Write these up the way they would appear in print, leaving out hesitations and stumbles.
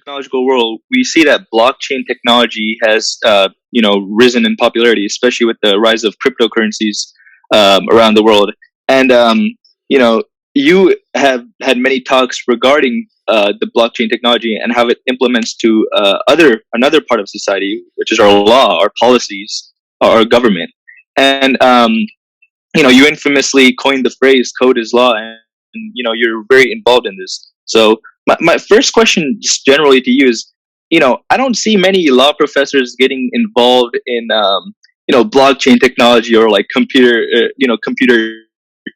technological world, we see that blockchain technology has, risen in popularity, especially with the rise of cryptocurrencies around the world. And you have had many talks regarding the blockchain technology and how it implements to another part of society, which is our law, our policies, our government. And you infamously coined the phrase "code is law," and you're very involved in this. So my first question, just generally to you, is I don't see many law professors getting involved in blockchain technology or like computer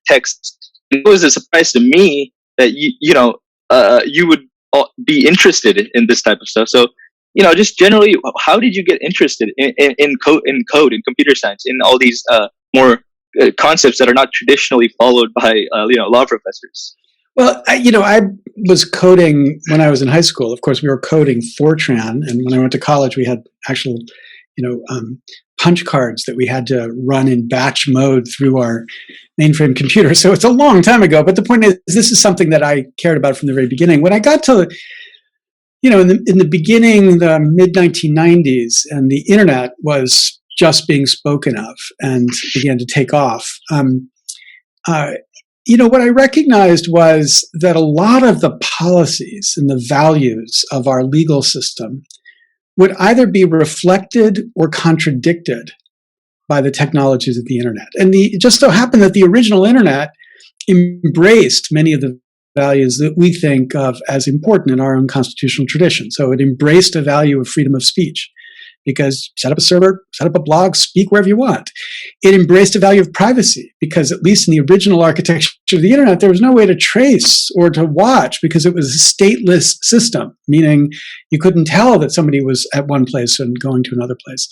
text. It was a surprise to me that you would be interested in this type of stuff. So just generally, how did you get interested in code, in computer science, in all these more concepts that are not traditionally followed by law professors? Well, I was coding when I was in high school. Of course, we were coding Fortran, and when I went to college, we had actual, punch cards that we had to run in batch mode through our mainframe computer. So it's a long time ago. But the point is, this is something that I cared about from the very beginning. When I got to, in the beginning, the mid 1990s, and the internet was just being spoken of and began to take off. What I recognized was that a lot of the policies and the values of our legal system would either be reflected or contradicted by the technologies of the internet. And it just so happened that the original internet embraced many of the values that we think of as important in our own constitutional tradition. So it embraced a value of freedom of speech, because set up a server, set up a blog, speak wherever you want. It embraced a value of privacy, because at least in the original architecture of the internet, there was no way to trace or to watch, because it was a stateless system, meaning you couldn't tell that somebody was at one place and going to another place.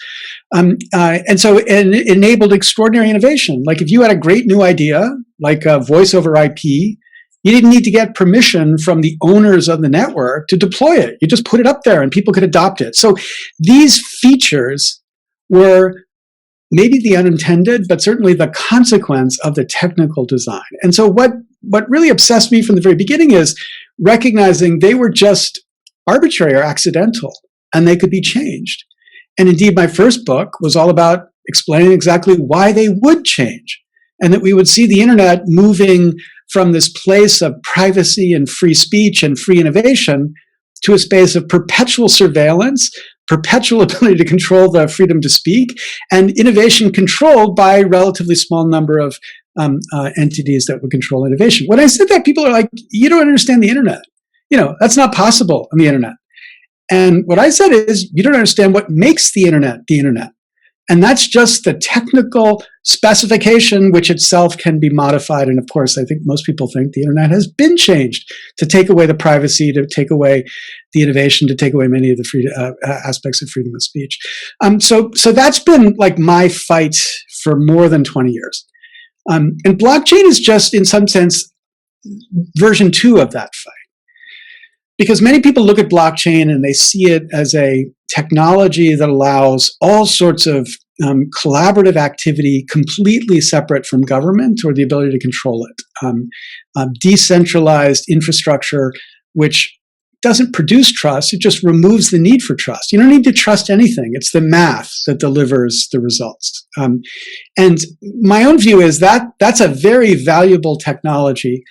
And so it enabled extraordinary innovation. Like if you had a great new idea, like a voice over IP, you didn't need to get permission from the owners of the network to deploy it. You just put it up there and people could adopt it. So these features were maybe the unintended, but certainly the consequence of the technical design. And so what really obsessed me from the very beginning is recognizing they were just arbitrary or accidental, and they could be changed. And indeed, my first book was all about explaining exactly why they would change, and that we would see the internet moving from this place of privacy and free speech and free innovation to a space of perpetual surveillance, perpetual ability to control the freedom to speak, and innovation controlled by a relatively small number of entities that would control innovation. When I said that, people are like, you don't understand the internet. That's not possible on the internet. And what I said is, you don't understand what makes the internet the internet. And that's just the technical specification, which itself can be modified. And of course, I think most people think the internet has been changed to take away the privacy, to take away the innovation, to take away many of the aspects of freedom of speech. So that's been like my fight for more than 20 years. And blockchain is just, in some sense, version 2 of that fight. Because many people look at blockchain and they see it as a technology that allows all sorts of collaborative activity completely separate from government or the ability to control it. Decentralized infrastructure, which doesn't produce trust, it just removes the need for trust. You don't need to trust anything. It's the math that delivers the results. And my own view is that that's a very valuable technology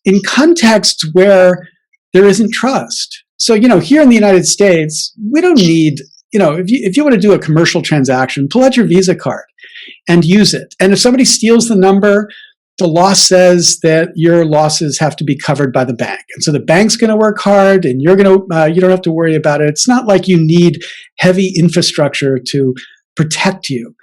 in contexts where there isn't trust. So, here in the United States, we don't need, if you want to do a commercial transaction, pull out your Visa card and use it. And if somebody steals the number, the law says that your losses have to be covered by the bank. And so the bank's going to work hard, and you don't have to worry about it. It's not like you need heavy infrastructure to protect you.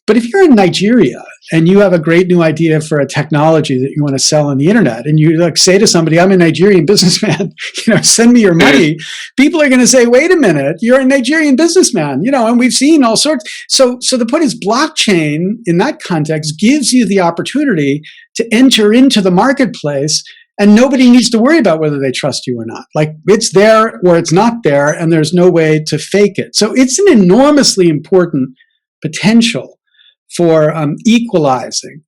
But if you're in Nigeria and you have a great new idea for a technology that you want to sell on the internet, and you say to somebody, I'm a Nigerian businessman, send me your money, people are going to say, wait a minute, you're a Nigerian businessman, and we've seen all sorts. So the point is, blockchain in that context gives you the opportunity to enter into the marketplace, and nobody needs to worry about whether they trust you or not. Like, it's there or it's not there, and there's no way to fake it. So it's an enormously important potential for equalizing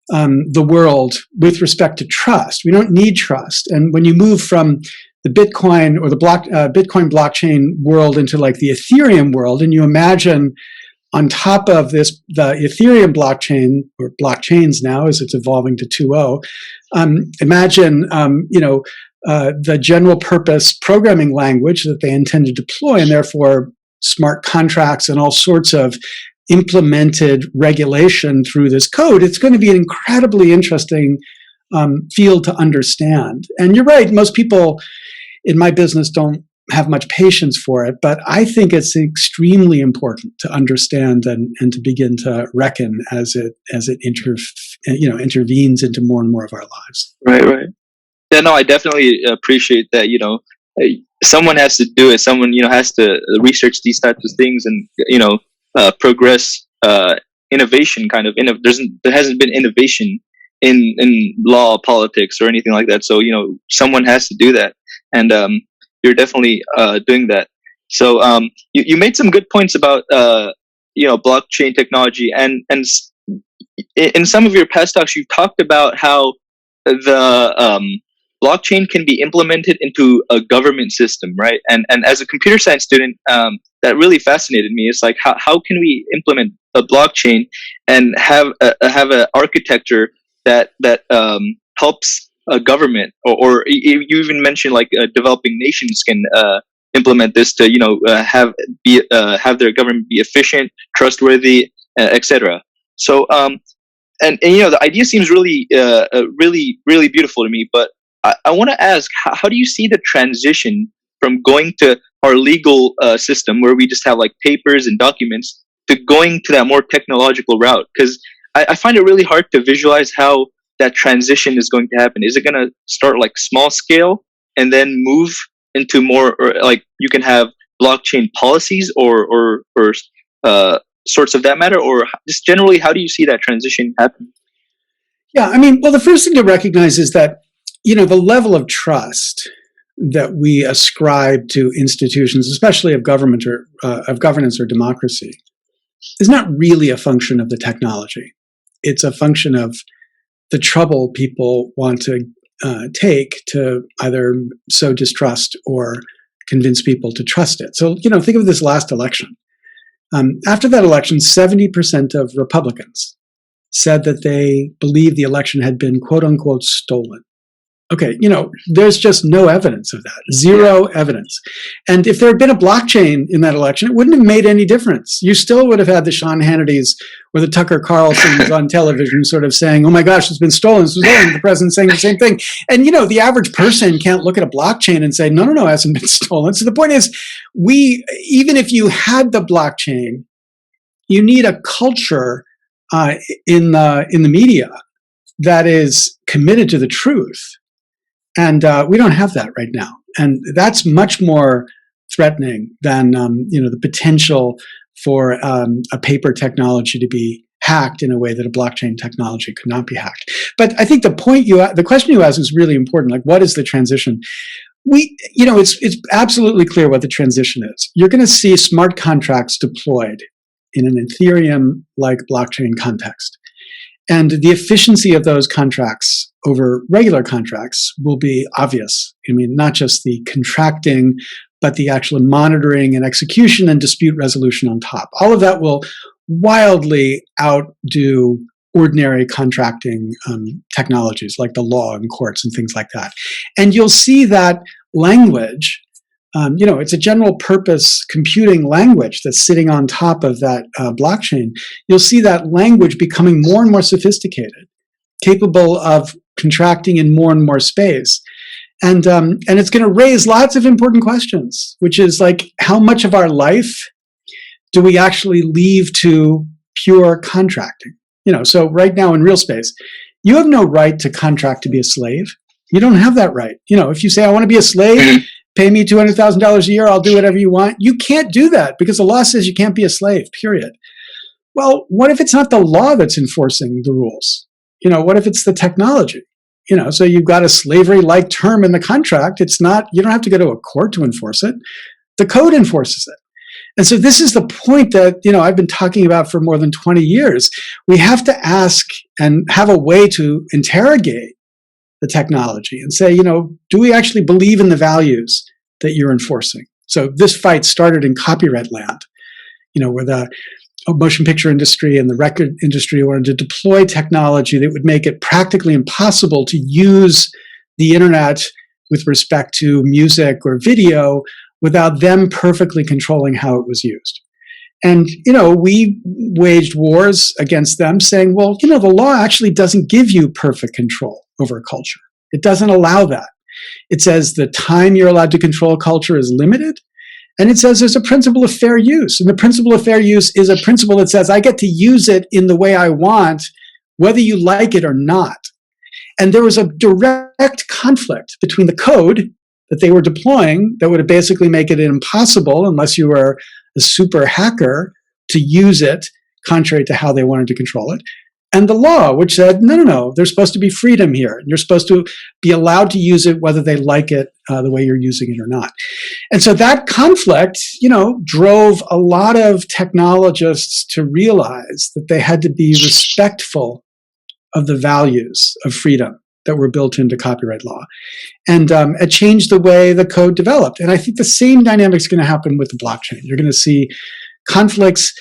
the world with respect to trust. We don't need trust. And when you move from the Bitcoin or the Bitcoin blockchain world into like the Ethereum world, and you imagine on top of this, the Ethereum blockchain, or blockchains now as it's evolving to 2.0, imagine, the general purpose programming language that they intend to deploy, and therefore smart contracts and all sorts of implemented regulation through this code. It's going to be an incredibly interesting field to understand. And you're right, most people in my business don't have much patience for it, but I think it's extremely important to understand and to begin to reckon as it intervenes into more and more of our lives. Right. Yeah, no, I definitely appreciate that. Someone has to do it. Someone, has to research these types of things and, progress innovation. There hasn't been innovation in law, politics, or anything like that. So, someone has to do that, and you're definitely doing that. So, you made some good points about blockchain technology, and in some of your past talks, you've talked about how the blockchain can be implemented into a government system, right? And as a computer science student, that really fascinated me. It's like, how can we implement a blockchain and have an architecture that helps a government, or you even mentioned like developing nations can implement this to have their government be efficient, trustworthy, etc. So and the idea seems really really beautiful to me, but I want to ask, how do you see the transition from going to our legal system where we just have like papers and documents to going to that more technological route? Because I find it really hard to visualize how that transition is going to happen. Is it going to start like small scale and then move into more, or like you can have blockchain policies or sorts of that matter, or just generally, how do you see that transition happen? Yeah, well, the first thing to recognize is that, the level of trust that we ascribe to institutions, especially of government or of governance or democracy, is not really a function of the technology. It's a function of the trouble people want to take to either sow distrust or convince people to trust it. So, think of this last election. After that election, 70% of Republicans said that they believed the election had been, quote unquote, stolen. Okay, there's just no evidence of that. Zero evidence. And if there had been a blockchain in that election, it wouldn't have made any difference. You still would have had the Sean Hannitys or the Tucker Carlsons on television sort of saying, oh my gosh, it's been stolen, it's been stolen. The president saying the same thing. And, the average person can't look at a blockchain and say, no, it hasn't been stolen. So the point is, even if you had the blockchain, you need a culture in the media that is committed to the truth. And we don't have that right now. And that's much more threatening than, the potential for a paper technology to be hacked in a way that a blockchain technology could not be hacked. But I think the question you asked is really important. Like, what is the transition? It's absolutely clear what the transition is. You're going to see smart contracts deployed in an Ethereum-like blockchain context. And the efficiency of those contracts over regular contracts will be obvious. Not just the contracting, but the actual monitoring and execution and dispute resolution on top. All of that will wildly outdo ordinary contracting technologies like the law and courts and things like that. And you'll see that language, it's a general purpose computing language that's sitting on top of that blockchain. You'll see that language becoming more and more sophisticated, capable of contracting in more and more space. And it's going to raise lots of important questions, which is like, how much of our life do we actually leave to pure contracting? So right now in real space, you have no right to contract to be a slave. You don't have that right. If you say, I want to be a slave, pay me $200,000 a year, I'll do whatever you want. You can't do that because the law says you can't be a slave, period. Well, what if it's not the law that's enforcing the rules? What if it's the technology? So you've got a slavery-like term in the contract. It's not, you don't have to go to a court to enforce it. The code enforces it. And so this is the point that, I've been talking about for more than 20 years. We have to ask and have a way to interrogate the technology and say, do we actually believe in the values that you're enforcing? So this fight started in copyright land, where the motion picture industry and the record industry wanted to deploy technology that would make it practically impossible to use the internet with respect to music or video without them perfectly controlling how it was used. And, we waged wars against them saying, well, the law actually doesn't give you perfect control over a culture. It doesn't allow that. It says the time you're allowed to control culture is limited. And it says there's a principle of fair use. And the principle of fair use is a principle that says I get to use it in the way I want, whether you like it or not. And there was a direct conflict between the code that they were deploying that would basically make it impossible, unless you were a super hacker, to use it contrary to how they wanted to control it, and the law, which said, no, there's supposed to be freedom here. You're supposed to be allowed to use it whether they like it the way you're using it or not. And so that conflict, drove a lot of technologists to realize that they had to be respectful of the values of freedom that were built into copyright law. And it changed the way the code developed. And I think the same dynamic is going to happen with the blockchain. You're going to see conflicts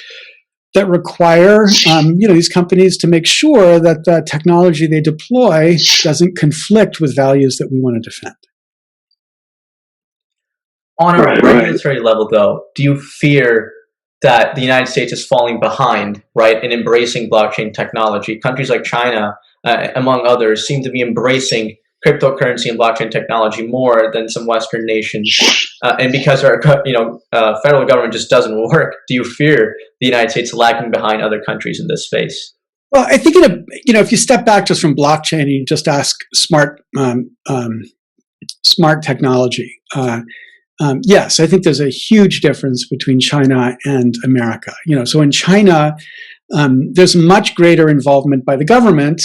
that require these companies to make sure that the technology they deploy doesn't conflict with values that we want to defend. On a regulatory level, though, do you fear that the United States is falling behind, right, in embracing blockchain technology? Countries like China, among others, seem to be embracing cryptocurrency and blockchain technology more than some Western nations. And because our federal government just doesn't work, do you fear the United States lagging behind other countries in this space? Well, I think if you step back just from blockchain and you just ask smart technology, yes, I think there's a huge difference between China and America. So in China, there's much greater involvement by the government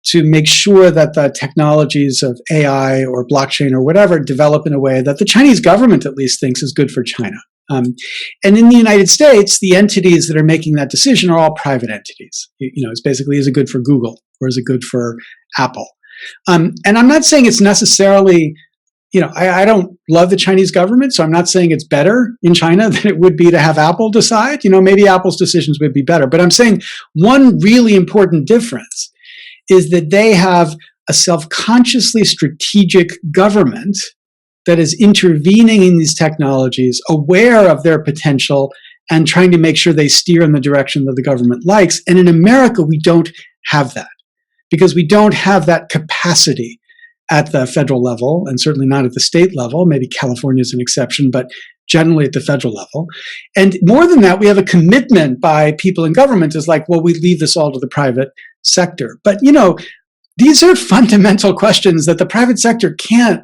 to make sure that the technologies of AI or blockchain or whatever develop in a way that the Chinese government at least thinks is good for China. And in the United States, the entities that are making that decision are all private entities. It's basically, is it good for Google or is it good for Apple? And I'm not saying it's necessarily, I don't love the Chinese government, so I'm not saying it's better in China than it would be to have Apple decide. Maybe Apple's decisions would be better. But I'm saying one really important difference is that they have a self-consciously strategic government that is intervening in these technologies, aware of their potential, and trying to make sure they steer in the direction that the government likes. And in America, we don't have that because we don't have that capacity at the federal level, and certainly not at the state level. Maybe California is an exception, but generally at the federal level. And more than that, we have a commitment by people in government is like, well, we leave this all to the private sector. But, these are fundamental questions that the private sector can't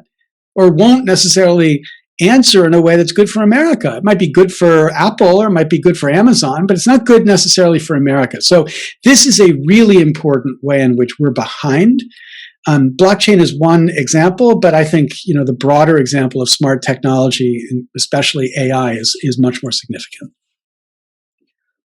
or won't necessarily answer in a way that's good for America. It might be good for Apple or it might be good for Amazon, but it's not good necessarily for America. So this is a really important way in which we're behind. Blockchain is one example, but I think the broader example of smart technology, and especially AI, is much more significant.